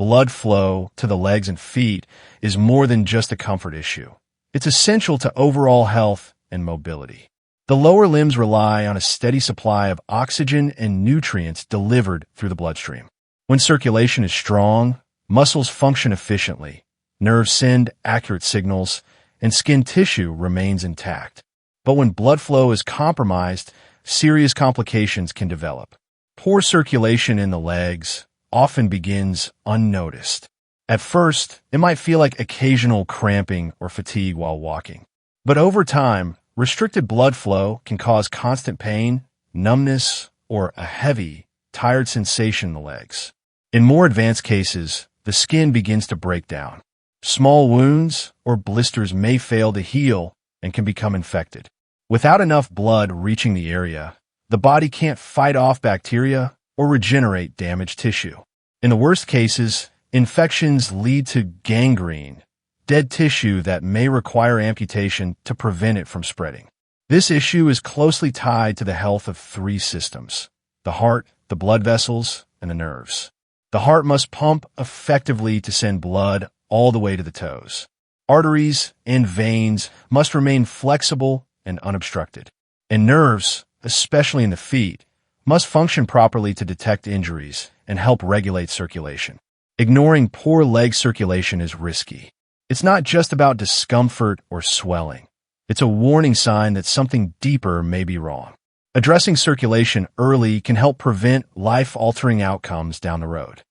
blood flow to the legs and feet is more than just a comfort issue. It's essential to overall health and mobility. The lower limbs rely on a steady supply of oxygen and nutrients delivered through the bloodstream. When circulation is strong, muscles function efficiently, nerves send accurate signals, and skin tissue remains intact. But when blood flow is compromised, serious complications can develop. Poor circulation in the legs often begins unnoticed. At first, it might feel like occasional cramping or fatigue while walking. But over time, restricted blood flow can cause constant pain, numbness, or a heavy, tired sensation in the legs. In more advanced cases, the skin begins to break down. Small wounds or blisters may fail to heal and can become infected. Without enough blood reaching the area, the body can't fight off bacteria or regenerate damaged tissue. In the worst cases, infections lead to gangrene, dead tissue that may require amputation to prevent it from spreading. This issue is closely tied to the health of three systems: the heart, the blood vessels, and the nerves. The heart must pump effectively to send blood all the way to the toes. Arteries and veins must remain flexible and unobstructed. And nerves, especially in the feet, must function properly to detect injuries and help regulate circulation. Ignoring poor leg circulation is risky. It's not just about discomfort or swelling. It's a warning sign that something deeper may be wrong. Addressing circulation early can help prevent life-altering outcomes down the road.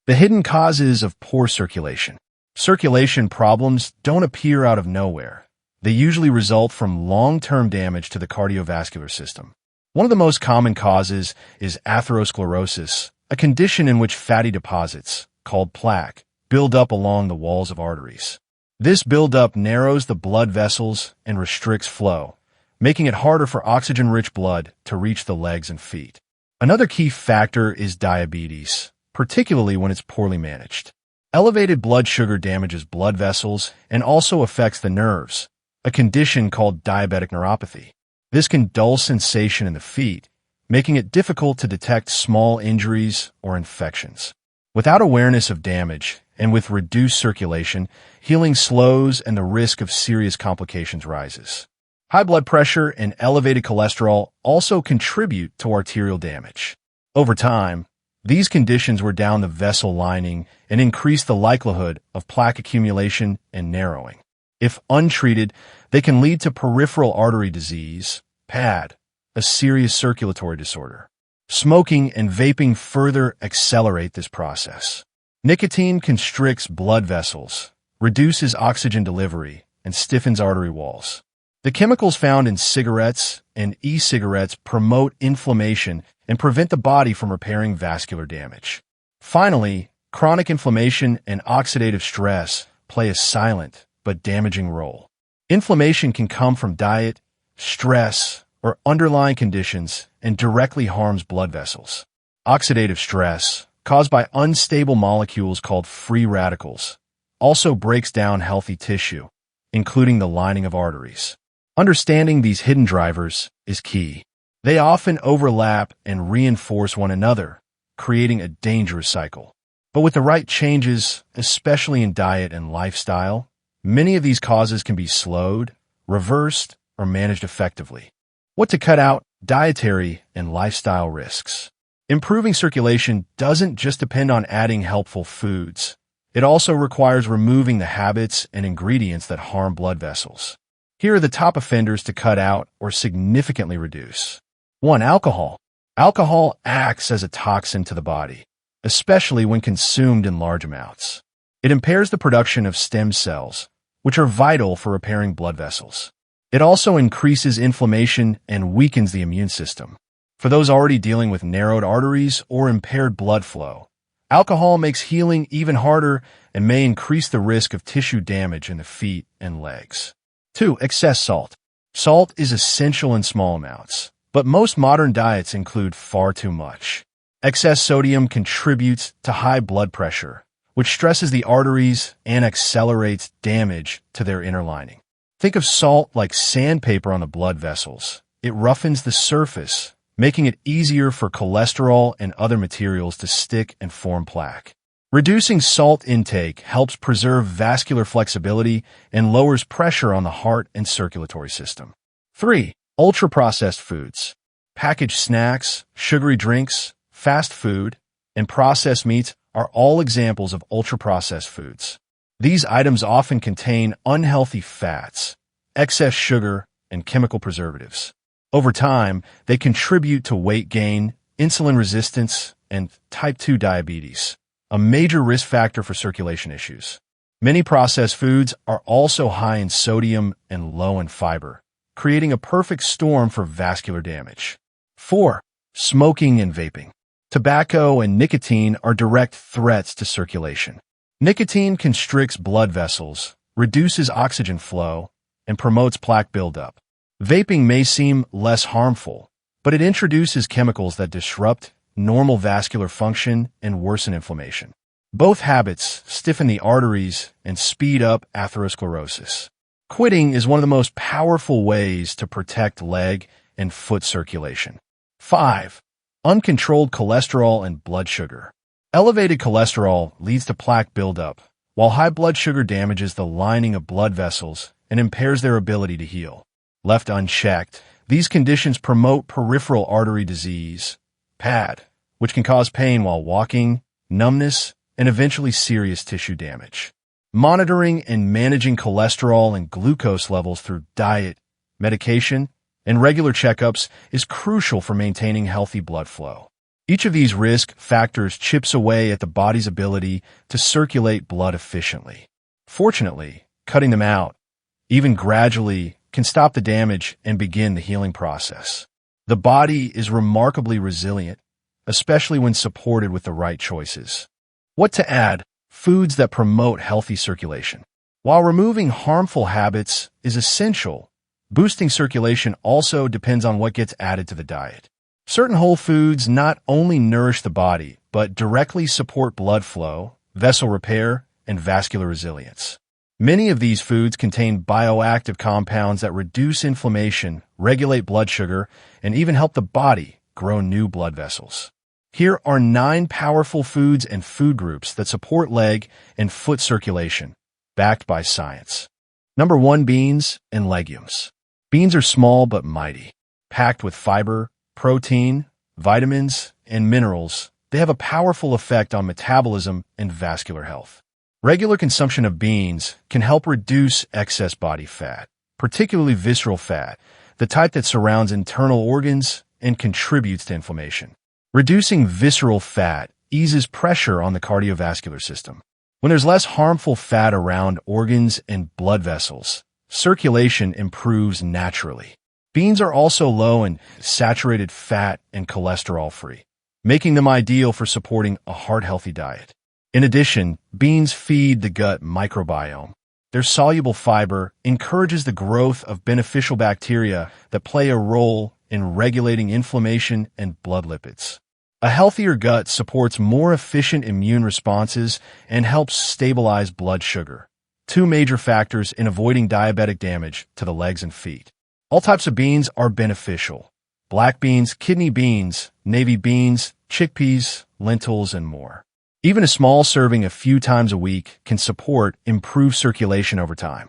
The hidden causes of poor circulation. Circulation problems don't appear out of nowhere. They usually result from long-term damage to the cardiovascular system. One of the most common causes is atherosclerosis, a condition in which fatty deposits, called plaque, build up along the walls of arteries. This buildup narrows the blood vessels and restricts flow, making it harder for oxygen-rich blood to reach the legs and feet. Another key factor is diabetes, particularly when it's poorly managed. Elevated blood sugar damages blood vessels and also affects the nerves, a condition called diabetic neuropathy. This can dull sensation in the feet, making it difficult to detect small injuries or infections. Without awareness of damage and with reduced circulation, healing slows and the risk of serious complications rises. High blood pressure and elevated cholesterol also contribute to arterial damage. Over time, these conditions wear down the vessel lining and increase the likelihood of plaque accumulation and narrowing. If untreated, they can lead to peripheral artery disease, PAD, a serious circulatory disorder. Smoking and vaping further accelerate this process. Nicotine constricts blood vessels, reduces oxygen delivery, and stiffens artery walls. The chemicals found in cigarettes and e-cigarettes promote inflammation and prevent the body from repairing vascular damage. Finally, chronic inflammation and oxidative stress play a silent but damaging role. Inflammation can come from diet, stress, or underlying conditions and directly harms blood vessels. Oxidative stress, caused by unstable molecules called free radicals, also breaks down healthy tissue, including the lining of arteries. Understanding these hidden drivers is key. They often overlap and reinforce one another, creating a dangerous cycle. But with the right changes, especially in diet and lifestyle, many of these causes can be slowed, reversed, or managed effectively. What to cut out: dietary and lifestyle risks. Improving circulation doesn't just depend on adding helpful foods. It also requires removing the habits and ingredients that harm blood vessels. Here are the top offenders to cut out or significantly reduce. 1. Alcohol. Alcohol acts as a toxin to the body, especially when consumed in large amounts. It impairs the production of stem cells, which are vital for repairing blood vessels. It also increases inflammation and weakens the immune system. For those already dealing with narrowed arteries or impaired blood flow, alcohol makes healing even harder and may increase the risk of tissue damage in the feet and legs. 2. Excess salt. Salt is essential in small amounts, but most modern diets include far too much. Excess sodium contributes to high blood pressure, which stresses the arteries and accelerates damage to their inner lining. Think of salt like sandpaper on the blood vessels. It roughens the surface, making it easier for cholesterol and other materials to stick and form plaque. Reducing salt intake helps preserve vascular flexibility and lowers pressure on the heart and circulatory system. 3. Ultra-processed foods. Packaged snacks, sugary drinks, fast food, and processed meats are all examples of ultra-processed foods. These items often contain unhealthy fats, excess sugar, and chemical preservatives. Over time, they contribute to weight gain, insulin resistance, and type 2 diabetes, a major risk factor for circulation issues. Many processed foods are also high in sodium and low in fiber, creating a perfect storm for vascular damage. 4. Smoking and vaping. Tobacco and nicotine are direct threats to circulation. Nicotine constricts blood vessels, reduces oxygen flow, and promotes plaque buildup. Vaping may seem less harmful, but it introduces chemicals that disrupt normal vascular function and worsen inflammation. Both habits stiffen the arteries and speed up atherosclerosis. Quitting is one of the most powerful ways to protect leg and foot circulation. 5. Uncontrolled cholesterol and blood sugar. Elevated cholesterol leads to plaque buildup, while high blood sugar damages the lining of blood vessels and impairs their ability to heal. Left unchecked, these conditions promote peripheral artery disease, PAD, which can cause pain while walking, numbness, and eventually serious tissue damage. Monitoring and managing cholesterol and glucose levels through diet, medication, and regular checkups is crucial for maintaining healthy blood flow. Each of these risk factors chips away at the body's ability to circulate blood efficiently. Fortunately, cutting them out, even gradually, can stop the damage and begin the healing process. The body is remarkably resilient, especially when supported with the right choices. What to add? Foods that promote healthy circulation. While removing harmful habits is essential, boosting circulation also depends on what gets added to the diet. Certain whole foods not only nourish the body, but directly support blood flow, vessel repair, and vascular resilience. Many of these foods contain bioactive compounds that reduce inflammation, regulate blood sugar, and even help the body grow new blood vessels. Here are 9 powerful foods and food groups that support leg and foot circulation, backed by science. Number 1. Beans and legumes. Beans are small but mighty. Packed with fiber, protein, vitamins, and minerals, they have a powerful effect on metabolism and vascular health. Regular consumption of beans can help reduce excess body fat, particularly visceral fat, the type that surrounds internal organs and contributes to inflammation. Reducing visceral fat eases pressure on the cardiovascular system. When there's less harmful fat around organs and blood vessels, circulation improves naturally. Beans are also low in saturated fat and cholesterol-free, making them ideal for supporting a heart-healthy diet. In addition, beans feed the gut microbiome. Their soluble fiber encourages the growth of beneficial bacteria that play a role in regulating inflammation and blood lipids. A healthier gut supports more efficient immune responses and helps stabilize blood sugar, 2 major factors in avoiding diabetic damage to the legs and feet. All types of beans are beneficial. Black beans, kidney beans, navy beans, chickpeas, lentils, and more. Even a small serving a few times a week can support improved circulation over time.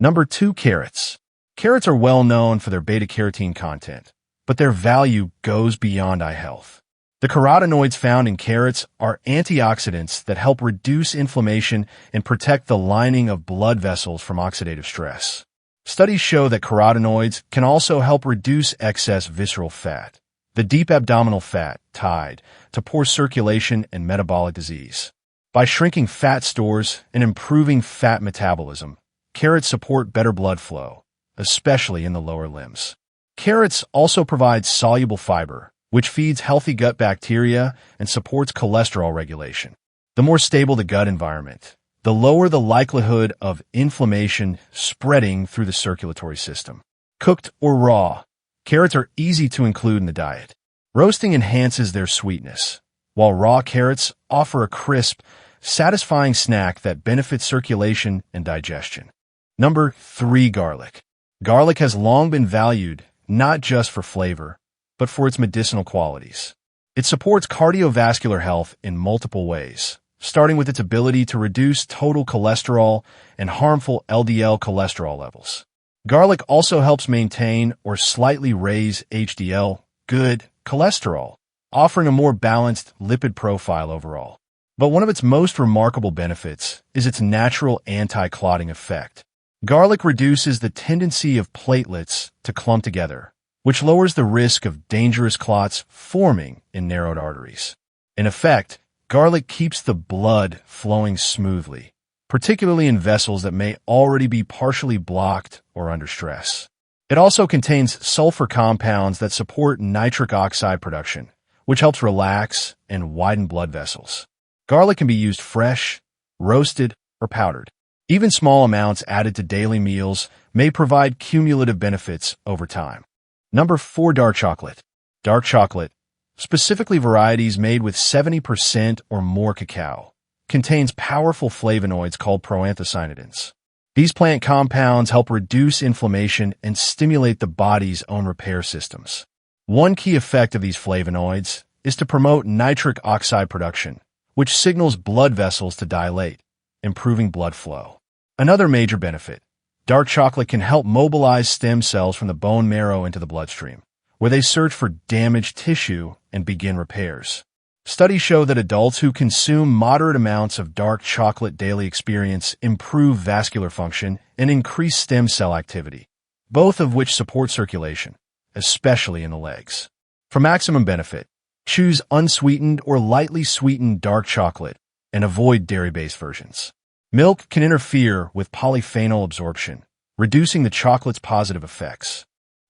Number 2. Carrots. Carrots are well known for their beta-carotene content, but their value goes beyond eye health. The carotenoids found in carrots are antioxidants that help reduce inflammation and protect the lining of blood vessels from oxidative stress. Studies show that carotenoids can also help reduce excess visceral fat, the deep abdominal fat tied to poor circulation and metabolic disease. By shrinking fat stores and improving fat metabolism, carrots support better blood flow, especially in the lower limbs. Carrots also provide soluble fiber, which feeds healthy gut bacteria and supports cholesterol regulation. The more stable the gut environment, the lower the likelihood of inflammation spreading through the circulatory system. Cooked or raw, carrots are easy to include in the diet. Roasting enhances their sweetness, while raw carrots offer a crisp, satisfying snack that benefits circulation and digestion. Number 3. Garlic. Garlic has long been valued not just for flavor, but for its medicinal qualities. It supports cardiovascular health in multiple ways, starting with its ability to reduce total cholesterol and harmful LDL cholesterol levels. Garlic also helps maintain or slightly raise HDL, good cholesterol, offering a more balanced lipid profile overall. But one of its most remarkable benefits is its natural anti-clotting effect. Garlic reduces the tendency of platelets to clump together, which lowers the risk of dangerous clots forming in narrowed arteries. In effect, garlic keeps the blood flowing smoothly, particularly in vessels that may already be partially blocked or under stress. It also contains sulfur compounds that support nitric oxide production, which helps relax and widen blood vessels. Garlic can be used fresh, roasted, or powdered. Even small amounts added to daily meals may provide cumulative benefits over time. Number 4. Dark chocolate. Dark chocolate, specifically varieties made with 70% or more cacao, contains powerful flavonoids called proanthocyanidins. These plant compounds help reduce inflammation and stimulate the body's own repair systems. One key effect of these flavonoids is to promote nitric oxide production, which signals blood vessels to dilate, improving blood flow. Another major benefit: dark chocolate can help mobilize stem cells from the bone marrow into the bloodstream, where they search for damaged tissue and begin repairs. Studies show that adults who consume moderate amounts of dark chocolate daily experience improved vascular function and increased stem cell activity, both of which support circulation, especially in the legs. For maximum benefit, choose unsweetened or lightly sweetened dark chocolate and avoid dairy-based versions. Milk can interfere with polyphenol absorption, reducing the chocolate's positive effects.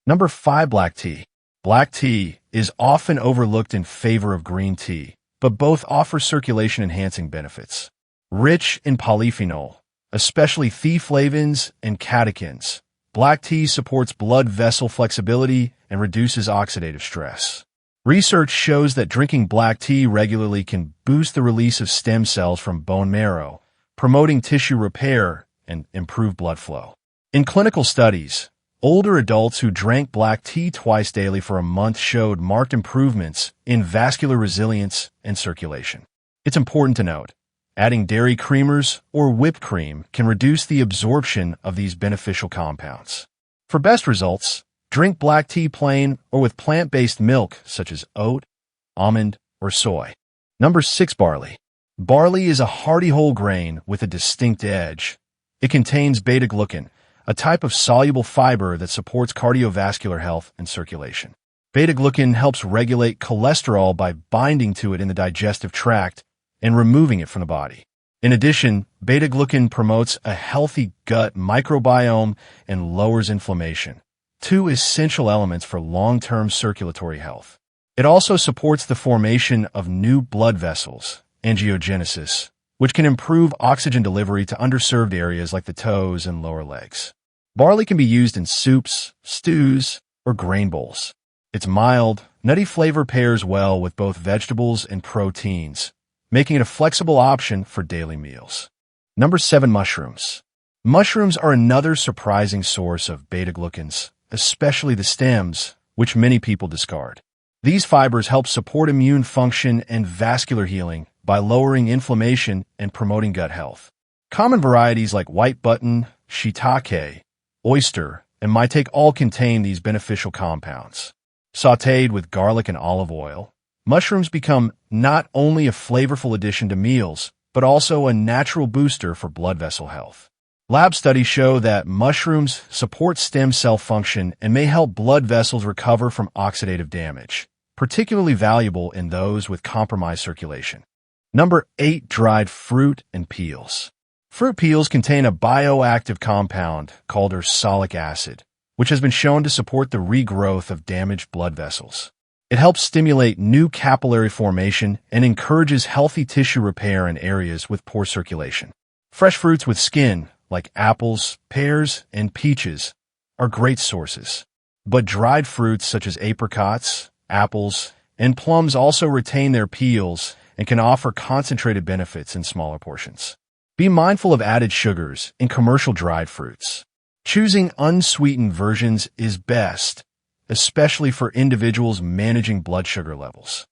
Number 5. Black tea. Black tea is often overlooked in favor of green tea, but both offer circulation-enhancing benefits. Rich in polyphenol, especially theaflavins and catechins, black tea supports blood vessel flexibility and reduces oxidative stress. Research shows that drinking black tea regularly can boost the release of stem cells from bone marrow, promoting tissue repair and improved blood flow. In clinical studies, older adults who drank black tea twice daily for a month showed marked improvements in vascular resilience and circulation. It's important to note, adding dairy creamers or whipped cream can reduce the absorption of these beneficial compounds. For best results, drink black tea plain or with plant-based milk such as oat, almond, or soy. Number 6. Barley. Barley is a hearty whole grain with a distinct edge. It contains beta-glucan, a type of soluble fiber that supports cardiovascular health and circulation. Beta-glucan helps regulate cholesterol by binding to it in the digestive tract and removing it from the body. In addition, beta-glucan promotes a healthy gut microbiome and lowers inflammation, two essential elements for long-term circulatory health. It also supports the formation of new blood vessels, angiogenesis, which can improve oxygen delivery to underserved areas like the toes and lower legs. Barley can be used in soups, stews, or grain bowls. Its mild, nutty flavor pairs well with both vegetables and proteins, making it a flexible option for daily meals. Number 7. Mushrooms. Mushrooms are another surprising source of beta-glucans, especially the stems, which many people discard. These fibers help support immune function and vascular healing by lowering inflammation and promoting gut health. Common varieties like white button, shiitake, oyster, and maitake all contain these beneficial compounds. Sautéed with garlic and olive oil, mushrooms become not only a flavorful addition to meals, but also a natural booster for blood vessel health. Lab studies show that mushrooms support stem cell function and may help blood vessels recover from oxidative damage, particularly valuable in those with compromised circulation. Number 8. Dried fruit and peels. Fruit peels contain a bioactive compound called ursolic acid, which has been shown to support the regrowth of damaged blood vessels. It helps stimulate new capillary formation and encourages healthy tissue repair in areas with poor circulation. Fresh fruits with skin, like apples, pears, and peaches, are great sources. But dried fruits such as apricots, apples, and plums also retain their peels and can offer concentrated benefits in smaller portions. Be mindful of added sugars in commercial dried fruits. Choosing unsweetened versions is best, especially for individuals managing blood sugar levels.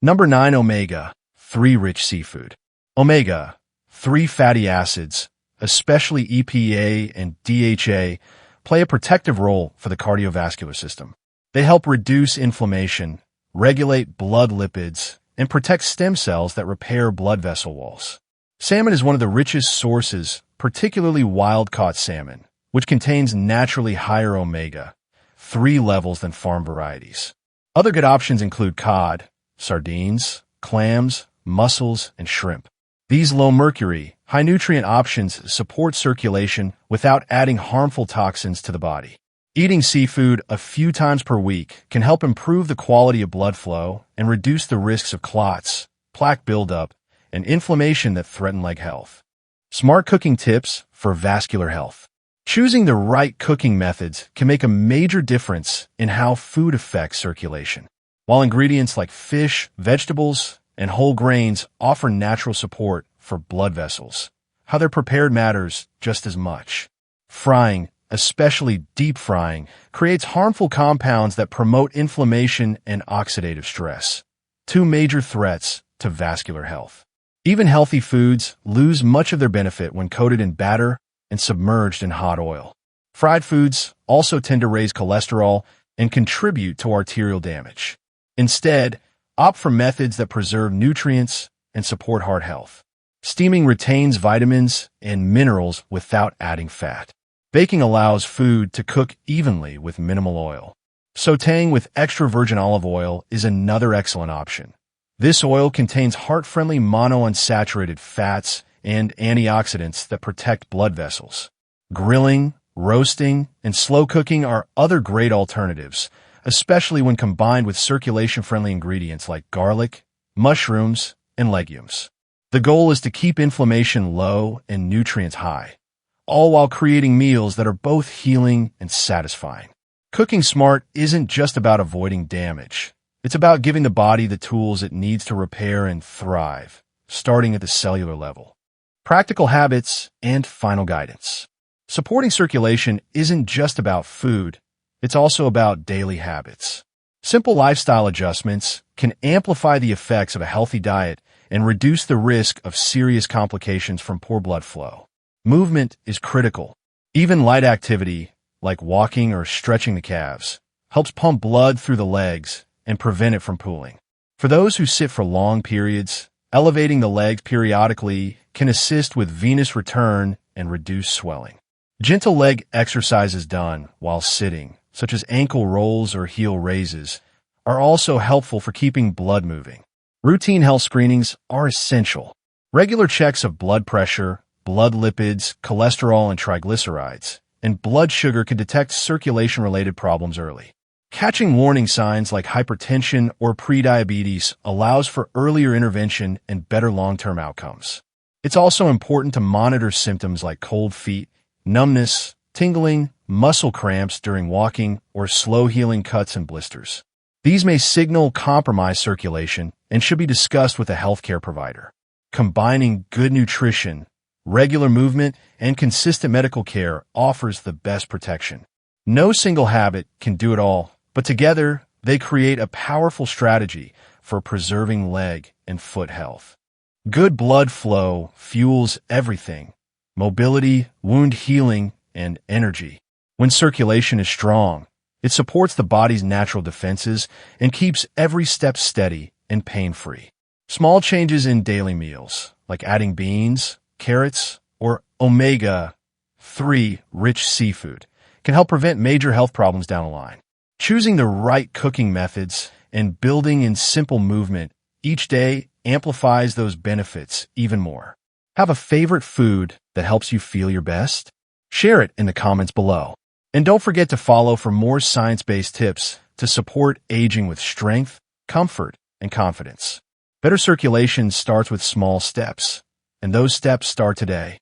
Number 9. Omega-3 rich seafood. Omega-3 fatty acids, especially EPA and DHA, play a protective role for the cardiovascular system. They help reduce inflammation, regulate blood lipids, and protect stem cells that repair blood vessel walls. Salmon is one of the richest sources, particularly wild-caught salmon, which contains naturally higher omega-3 levels than farm varieties. Other good options include cod, sardines, clams, mussels, and shrimp. These low-mercury, high-nutrient options support circulation without adding harmful toxins to the body. Eating seafood a few times per week can help improve the quality of blood flow and reduce the risks of clots, plaque buildup, and inflammation that threaten leg health. Smart cooking tips for vascular health. Choosing the right cooking methods can make a major difference in how food affects circulation. While ingredients like fish, vegetables, and whole grains offer natural support for blood vessels, how they're prepared matters just as much. Frying, especially deep frying, creates harmful compounds that promote inflammation and oxidative stress, two major threats to vascular health. Even healthy foods lose much of their benefit when coated in batter and submerged in hot oil. Fried foods also tend to raise cholesterol and contribute to arterial damage. Instead, opt for methods that preserve nutrients and support heart health. Steaming retains vitamins and minerals without adding fat. Baking allows food to cook evenly with minimal oil. Sautéing with extra virgin olive oil is another excellent option. This oil contains heart-friendly monounsaturated fats and antioxidants that protect blood vessels. Grilling, roasting, and slow cooking are other great alternatives, especially when combined with circulation-friendly ingredients like garlic, mushrooms, and legumes. The goal is to keep inflammation low and nutrients high, all while creating meals that are both healing and satisfying. Cooking smart isn't just about avoiding damage. It's about giving the body the tools it needs to repair and thrive, starting at the cellular level. Practical habits and final guidance. Supporting circulation isn't just about food, it's also about daily habits. Simple lifestyle adjustments can amplify the effects of a healthy diet and reduce the risk of serious complications from poor blood flow. Movement is critical. Even light activity, like walking or stretching the calves, helps pump blood through the legs and prevent it from pooling. For those who sit for long periods, elevating the legs periodically can assist with venous return and reduce swelling. Gentle leg exercises done while sitting, such as ankle rolls or heel raises, are also helpful for keeping blood moving. Routine health screenings are essential. Regular checks of blood pressure, blood lipids, cholesterol and triglycerides, and blood sugar can detect circulation-related problems early. Catching warning signs like hypertension or prediabetes allows for earlier intervention and better long-term outcomes. It's also important to monitor symptoms like cold feet, numbness, tingling, muscle cramps during walking, or slow-healing cuts and blisters. These may signal compromised circulation and should be discussed with a healthcare provider. Combining good nutrition, regular movement, and consistent medical care offers the best protection. No single habit can do it all, but together they create a powerful strategy for preserving leg and foot health. Good blood flow fuels everything: mobility, wound healing, and energy. When circulation is strong, it supports the body's natural defenses and keeps every step steady and pain-free. Small changes in daily meals, like adding beans, carrots, or omega-3 rich seafood, can help prevent major health problems down the line. Choosing the right cooking methods and building in simple movement each day amplifies those benefits even more. Have a favorite food that helps you feel your best? Share it in the comments below. And don't forget to follow for more science-based tips to support aging with strength, comfort, and confidence. Better circulation starts with small steps, and those steps start today.